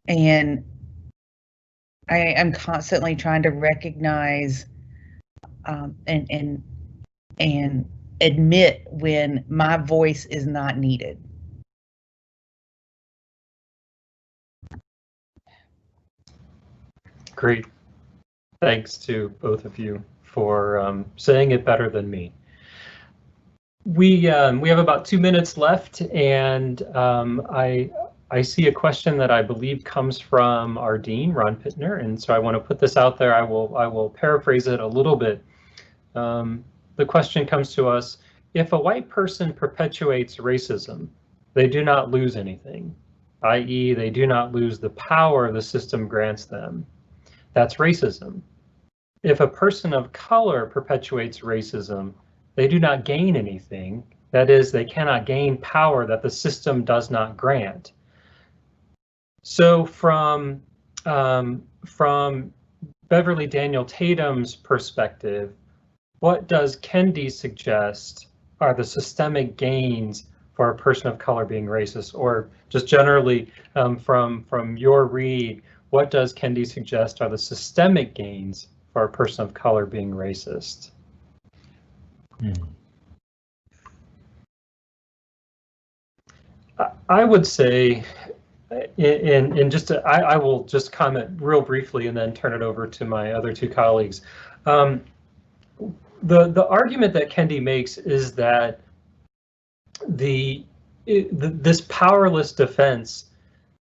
[SPEAKER 2] And I am constantly trying to recognize and admit when my voice is not needed.
[SPEAKER 1] Great. Thanks to both of you for saying it better than me. We have about 2 minutes left, and I see a question that I believe comes from our dean, Ron Pittner, and so I want to put this out there. I will paraphrase it a little bit. The question comes to us: if a white person perpetuates racism, they do not lose anything, i.e., they do not lose the power the system grants them. That's racism. If a person of color perpetuates racism, they do not gain anything. That is, they cannot gain power that the system does not grant. So from Beverly Daniel Tatum's perspective, what does Kendi suggest are the systemic gains for a person of color being racist? Or just generally from your read, what does Kendi suggest are the systemic gains for a person of color being racist? I would say, I will just comment real briefly and then turn it over to my other two colleagues. The argument that Kendi makes is that this powerless defense,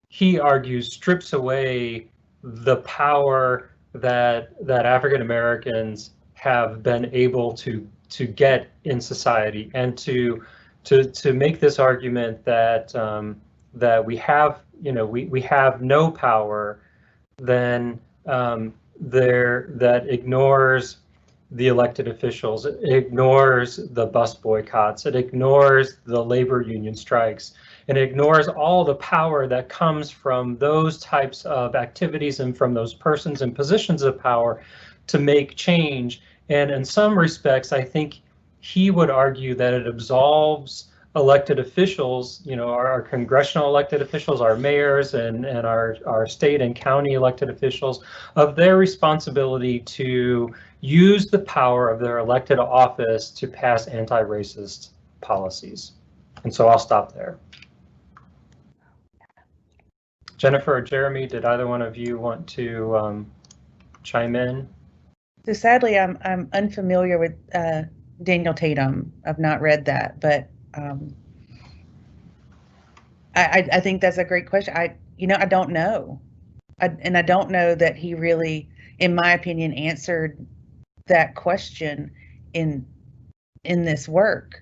[SPEAKER 1] he argues, strips away the power that African Americans have been able to get in society, and to make this argument that that we have no power, then that ignores the elected officials. It ignores the bus boycotts. It ignores the labor union strikes. And it ignores all the power that comes from those types of activities and from those persons in positions of power to make change. And in some respects, I think he would argue that it absolves elected officials, you know, our congressional elected officials, our mayors and our state and county elected officials, of their responsibility to use the power of their elected office to pass anti-racist policies. And so I'll stop there. Jennifer or Jeremy, did either one of you want to chime in?
[SPEAKER 2] So sadly, I'm unfamiliar with Daniel Tatum. I've not read that, but I think that's a great question. I don't know, and I don't know that he really, in my opinion, answered that question in this work.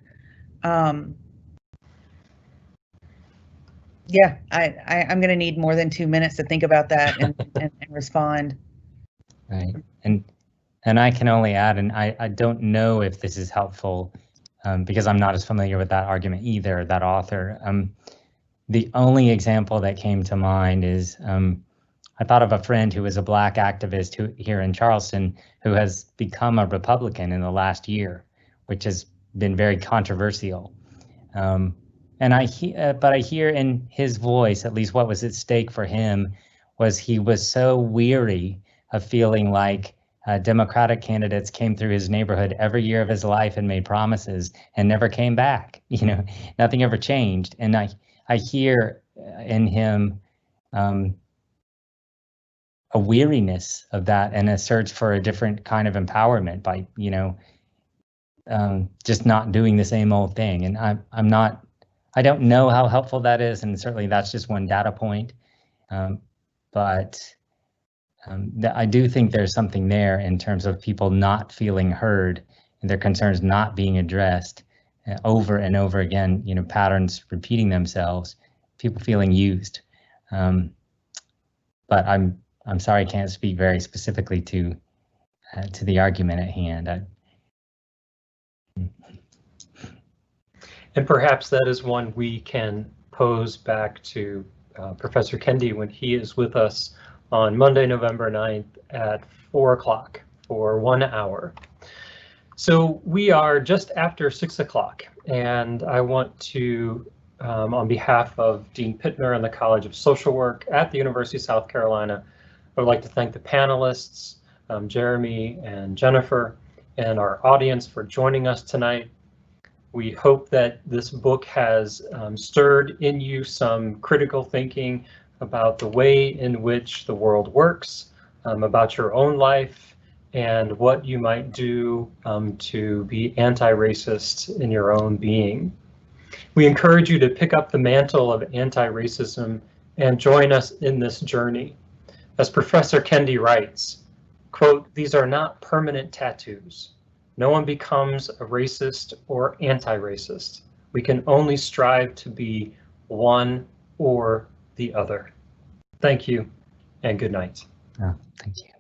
[SPEAKER 2] Yeah, I'm going to need more than 2 minutes to think about that and respond.
[SPEAKER 3] Right, and I can only add, and I don't know if this is helpful because I'm not as familiar with that argument either, that author. The only example that came to mind is I thought of a friend who was a Black activist here in Charleston who has become a Republican in the last year, which has been very controversial. But I hear in his voice, at least what was at stake for him, was he was so weary of feeling like Democratic candidates came through his neighborhood every year of his life and made promises and never came back. You know, nothing ever changed. And I hear in him a weariness of that and a search for a different kind of empowerment by, you know, just not doing the same old thing. And I don't know how helpful that is, and certainly that's just one data point. But I do think there's something there in terms of people not feeling heard and their concerns not being addressed over and over again, you know, patterns repeating themselves, people feeling used. But I'm sorry, I can't speak very specifically to the argument at hand.
[SPEAKER 1] And perhaps that is one we can pose back to Professor Kendi when he is with us on Monday, November 9th at 4 o'clock for 1 hour. So we are just after 6 o'clock, and I want to, on behalf of Dean Pittner and the College of Social Work at the University of South Carolina, I would like to thank the panelists, Jeremy and Jennifer, and our audience for joining us tonight. We hope that this book has stirred in you some critical thinking about the way in which the world works, about your own life, and what you might do to be anti-racist in your own being. We encourage you to pick up the mantle of anti-racism and join us in this journey. As Professor Kendi writes, quote, "These are not permanent tattoos. No one becomes a racist or anti-racist. We can only strive to be one or the other." Thank you and good night.
[SPEAKER 3] Oh, thank you.